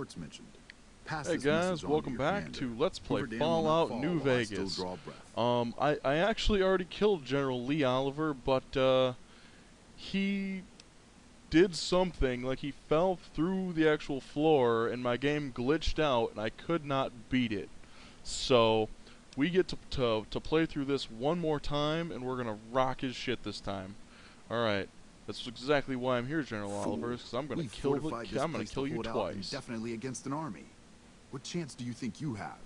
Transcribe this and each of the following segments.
reports mentioned. Pass Hey this message guys, on welcome to your back commander. to Let's Play Hoover Dam will not Fallout fall New while I still Vegas. draw breath. I actually already killed General Lee Oliver, but he did something, like he fell through the actual floor and my game glitched out and I could not beat it. So we get to play through this one more time and we're gonna rock his shit this time. Alright. That's exactly why I'm here, General Oliver, because I'm gonna kill you twice. Definitely against an army. What chance do you think you have?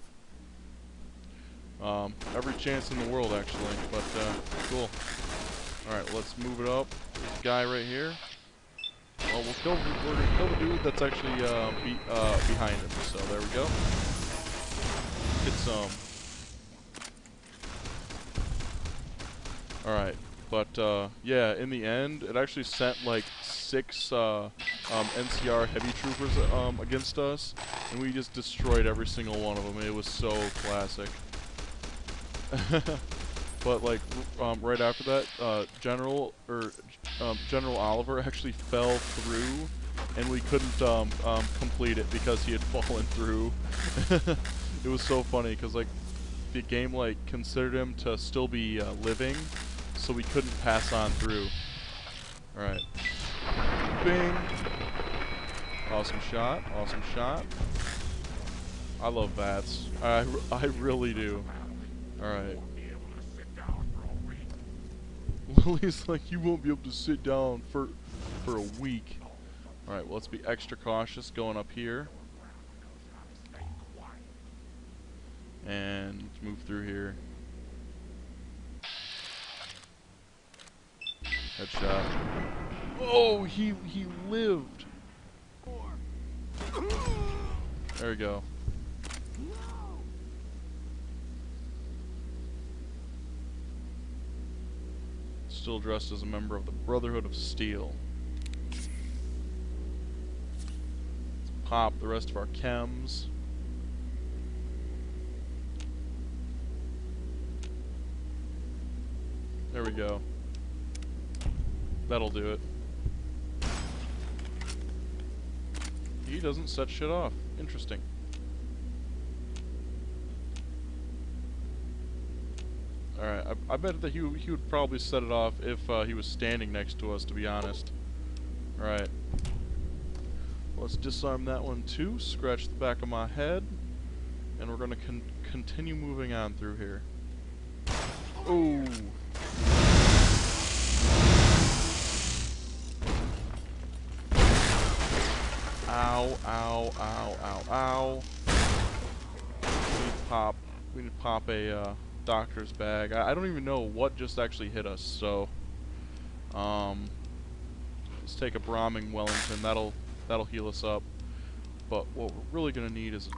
Every chance in the world, actually, but, cool. Alright, let's move it up. This guy right here. Well, we're gonna kill the dude that's actually, behind him, so there we go. Get some. Alright, but, yeah, in the end, it actually sent, like, 6, NCR heavy troopers, against us, and we just destroyed every single one of them. It was so classic. But like right after that, General Oliver actually fell through, and we couldn't complete it because he had fallen through. It was so funny because like the game like considered him to still be living, so we couldn't pass on through. All right, bing! Awesome shot! Awesome shot! I love VATS. I really do. Alright. Lily's like, you won't be able to sit down for a week. Alright, well, let's be extra cautious going up here. And let's move through here. Headshot. Oh, he lived. There we go. Still dressed as a member of the Brotherhood of Steel. Let's pop the rest of our chems. There we go. That'll do it. He doesn't set shit off. Interesting. Alright, I bet that he would probably set it off if he was standing next to us, to be honest. Alright. Let's disarm that one too, scratch the back of my head, and we're going to continue moving on through here. Ooh. Ow, ow, ow, ow, ow. We need to pop a, doctor's bag. I don't even know what just actually hit us, so let's take a Brahming Wellington. That'll heal us up. But what we're really gonna need is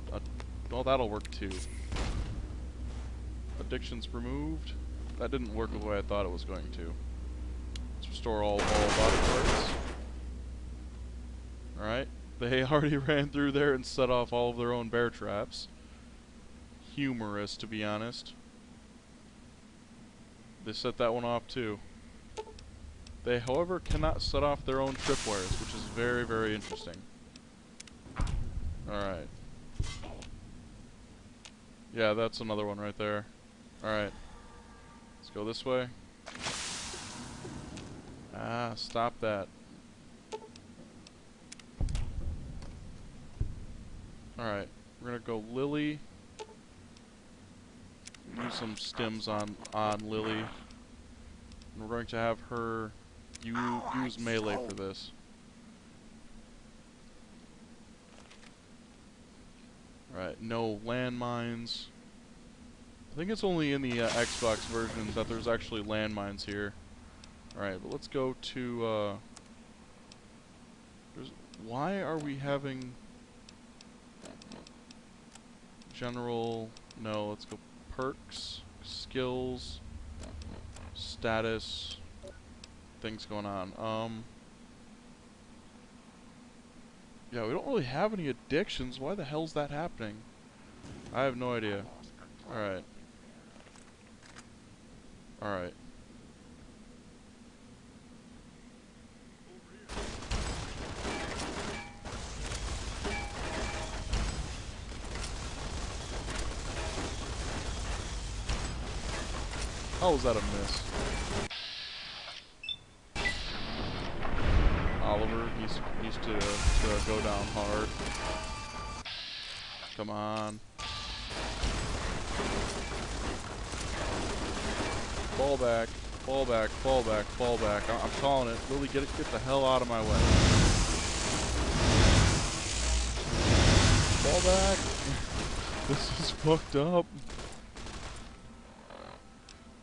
well, that'll work too. Addictions removed. That didn't work the way I thought it was going to. Let's restore all body parts. Alright. They already ran through there and set off all of their own bear traps. Humorous, to be honest. They set that one off too. They, however, cannot set off their own tripwires, which is very, very interesting. Alright. Yeah, that's another one right there. Alright. Let's go this way. Ah, stop that. Alright. We're gonna go Lily. Use some stims on Lily. And we're going to have her use melee for this. Alright, no landmines. I think it's only in the Xbox version that there's actually landmines here. Alright, but let's go to why are we having general? No, let's go perks, skills, status, things going on. Yeah, we don't really have any addictions. Why the hell's that happening? I have no idea. Alright. Alright. How was that a miss? Oliver needs to go down hard. Come on. Fall back, fall back, fall back, fall back. I'm calling it. Lily, get the hell out of my way. Fall back. This is fucked up.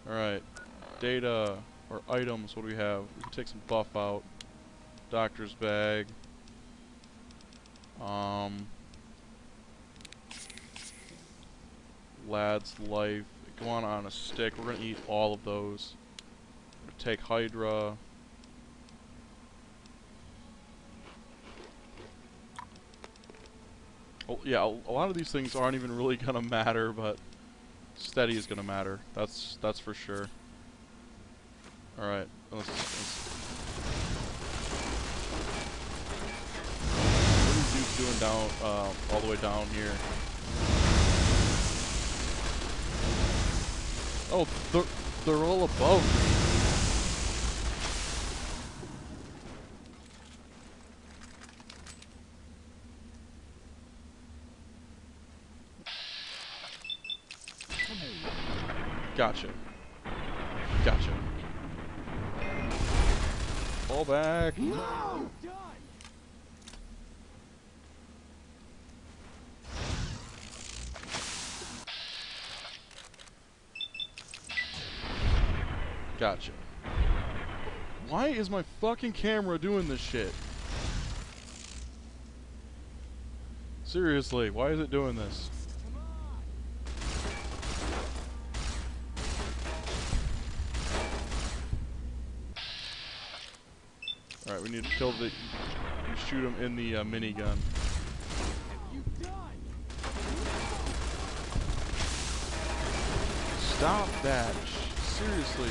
Alright. Data or items, what do we have? We can take some buff out. Doctor's bag. Lad's life. Go on a stick. We're gonna eat all of those. Take Hydra. Oh, yeah, a lot of these things aren't even really gonna matter, but steady is gonna matter. That's for sure. All right, what are these dudes doing down, all the way down here? Oh, they're all above me. Gotcha. Gotcha. Fall back. No! Gotcha. Why is my fucking camera doing this shit? Seriously, why is it doing this? Alright, we need to kill the... shoot him in the minigun. Stop that! Seriously.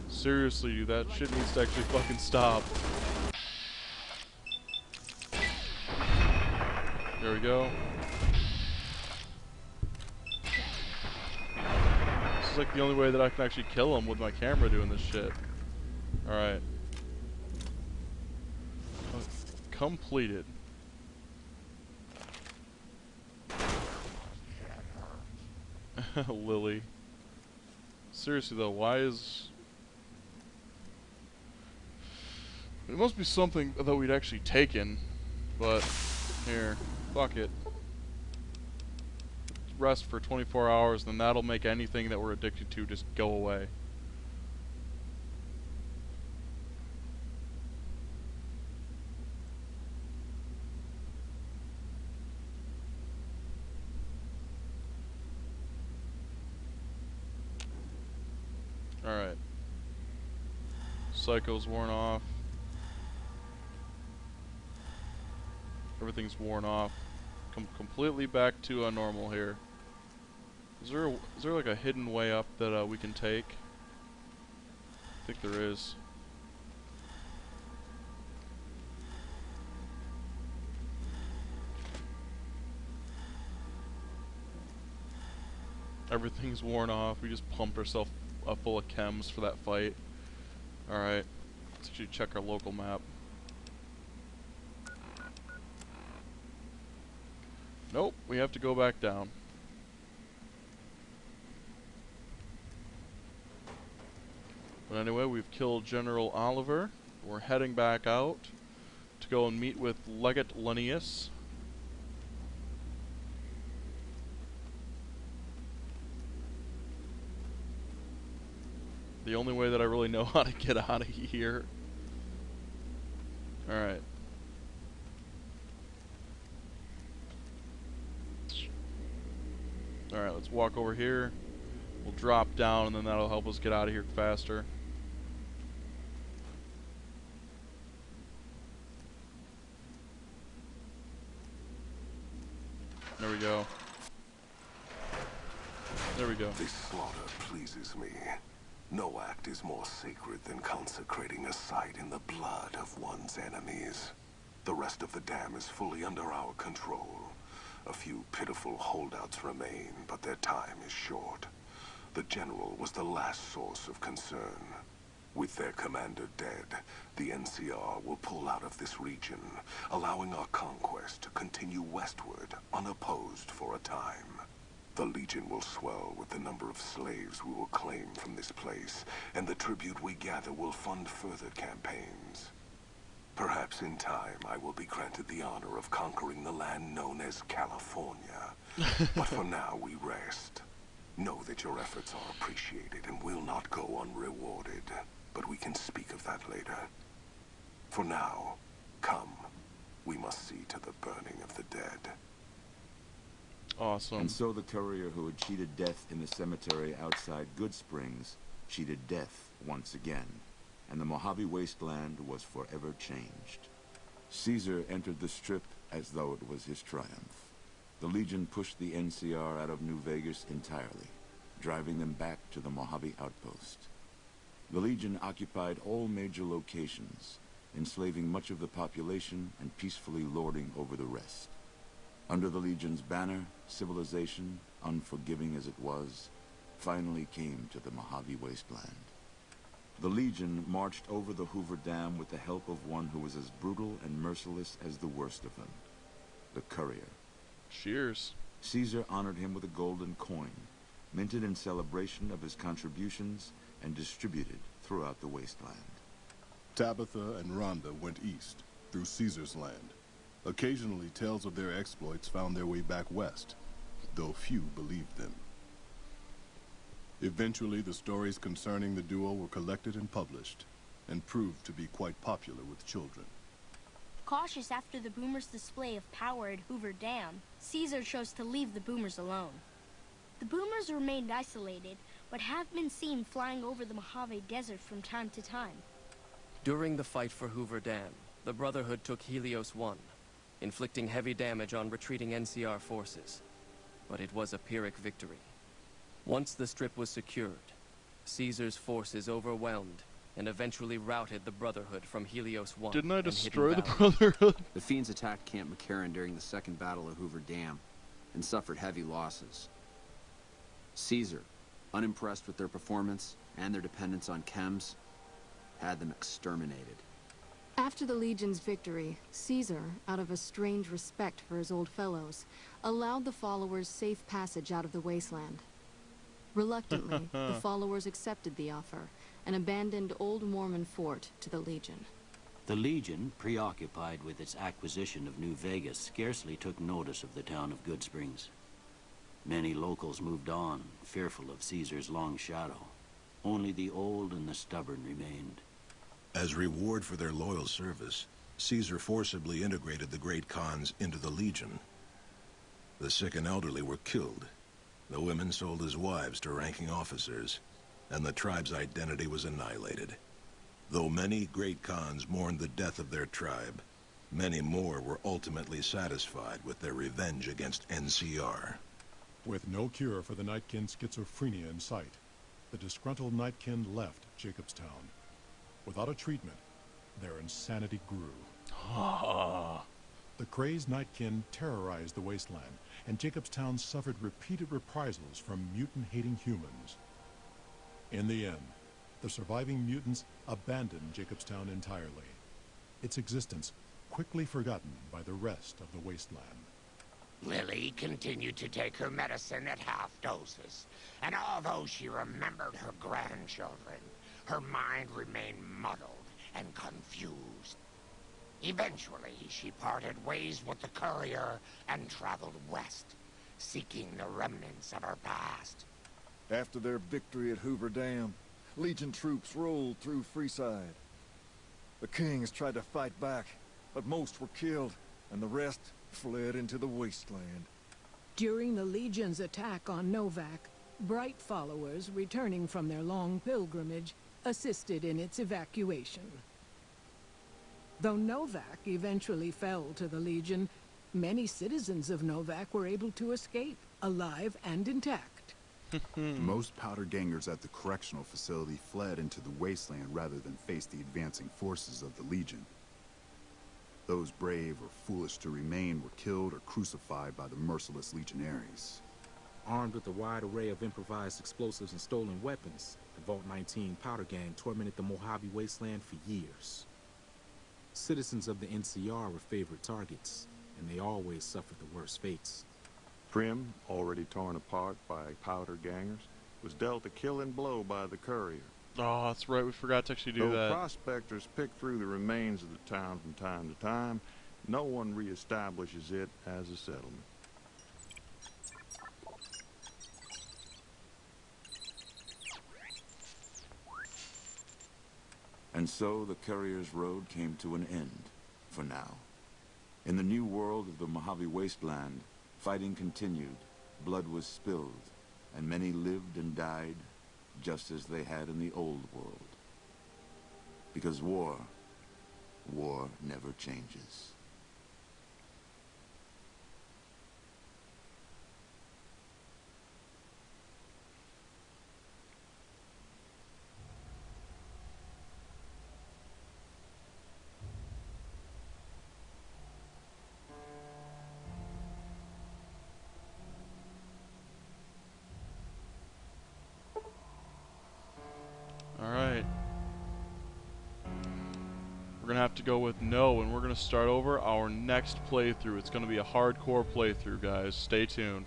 Seriously, dude, that shit needs to actually fucking stop. There we go. This is like the only way that I can actually kill him with my camera doing this shit. Alright. Completed. Lily. Seriously though, why is... It must be something that we'd actually taken, but here, fuck it. Rest for 24 hours, then that'll make anything that we're addicted to just go away. Alright. Psycho's worn off. Everything's worn off. Completely back to normal here. Is there like a hidden way up that we can take? I think there is. Everything's worn off. We just pumped ourselves full of chems for that fight. Alright. Let's actually check our local map. Nope, we have to go back down. But anyway, we've killed General Oliver. We're heading back out to go and meet with Legate Linnaeus. The only way that I really know how to get out of here. Alright. Alright, let's walk over here. We'll drop down and then that'll help us get out of here faster. There we go. There we go. This slaughter pleases me. No act is more sacred than consecrating a site in the blood of one's enemies. The rest of the dam is fully under our control. A few pitiful holdouts remain, but their time is short. The General was the last source of concern. With their commander dead, the NCR will pull out of this region, allowing our conquest to continue westward, unopposed for a time. The Legion will swell with the number of slaves we will claim from this place, and the tribute we gather will fund further campaigns. Perhaps in time I will be granted the honor of conquering the land known as California. But for now we rest. Know that your efforts are appreciated and will not go unrewarded. But we can speak of that later. For now, come. We must see to the burning of the dead. Awesome. And so the courier who had cheated death in the cemetery outside Good Springs cheated death once again, and the Mojave Wasteland was forever changed. Caesar entered the Strip as though it was his triumph. The Legion pushed the NCR out of New Vegas entirely, driving them back to the Mojave Outpost. The Legion occupied all major locations, enslaving much of the population and peacefully lording over the rest. Under the Legion's banner, civilization, unforgiving as it was, finally came to the Mojave Wasteland. The Legion marched over the Hoover Dam with the help of one who was as brutal and merciless as the worst of them, the courier. Cheers. Caesar honored him with a golden coin, minted in celebration of his contributions and distributed throughout the wasteland. Tabitha and Rhonda went east, through Caesar's land. Occasionally, tales of their exploits found their way back west, though few believed them. Eventually, the stories concerning the duo were collected and published, and proved to be quite popular with children. Cautious after the Boomers' display of power at Hoover Dam, Caesar chose to leave the Boomers alone. The Boomers remained isolated, but have been seen flying over the Mojave Desert from time to time. During the fight for Hoover Dam, the Brotherhood took Helios 1, inflicting heavy damage on retreating NCR forces. But it was a Pyrrhic victory. Once the Strip was secured, Caesar's forces overwhelmed and eventually routed the Brotherhood from Helios 1. Didn't I and destroy Hidden the Valley. Brotherhood? The Fiends attacked Camp McCarran during the Second Battle of Hoover Dam and suffered heavy losses. Caesar, unimpressed with their performance and their dependence on chems, had them exterminated. After the Legion's victory, Caesar, out of a strange respect for his old fellows, allowed the followers safe passage out of the wasteland. Reluctantly, the followers accepted the offer and abandoned Old Mormon Fort to the Legion. The Legion, preoccupied with its acquisition of New Vegas, scarcely took notice of the town of Good Springs. Many locals moved on, fearful of Caesar's long shadow. Only the old and the stubborn remained. As reward for their loyal service, Caesar forcibly integrated the great Khans into the Legion. The sick and elderly were killed. The women sold as wives to ranking officers, and the tribe's identity was annihilated. Though many great Khans mourned the death of their tribe, many more were ultimately satisfied with their revenge against NCR. With no cure for the Nightkin schizophrenia in sight, the disgruntled Nightkin left Jacobstown. Without a treatment, their insanity grew. The crazed Nightkin terrorized the wasteland, and Jacobstown suffered repeated reprisals from mutant-hating humans. In the end, the surviving mutants abandoned Jacobstown entirely, its existence quickly forgotten by the rest of the wasteland. Lily continued to take her medicine at half doses, and although she remembered her grandchildren, her mind remained muddled and confused. Eventually, she parted ways with the courier and traveled west, seeking the remnants of her past. After their victory at Hoover Dam, Legion troops rolled through Freeside. The Kings tried to fight back, but most were killed, and the rest fled into the wasteland. During the Legion's attack on Novak, Bright followers returning from their long pilgrimage assisted in its evacuation. Though Novak eventually fell to the Legion, many citizens of Novak were able to escape, alive and intact. Most powder gangers at the correctional facility fled into the wasteland rather than face the advancing forces of the Legion. Those brave or foolish to remain were killed or crucified by the merciless legionaries. Armed with a wide array of improvised explosives and stolen weapons, the Vault 19 powder gang tormented the Mojave Wasteland for years. Citizens of the NCR were favorite targets, and they always suffered the worst fates. Prim, already torn apart by powder gangers, was dealt a killing blow by the courier. Oh, that's right. We forgot to actually do Though that. prospectors pick through the remains of the town from time to time, no one reestablishes it as a settlement. And so the courier's road came to an end, for now. In the new world of the Mojave Wasteland, fighting continued, blood was spilled, and many lived and died just as they had in the old world. Because war never changes. Alright. We're going to have to go with no, and we're going to start over our next playthrough. It's going to be a hardcore playthrough, guys. Stay tuned.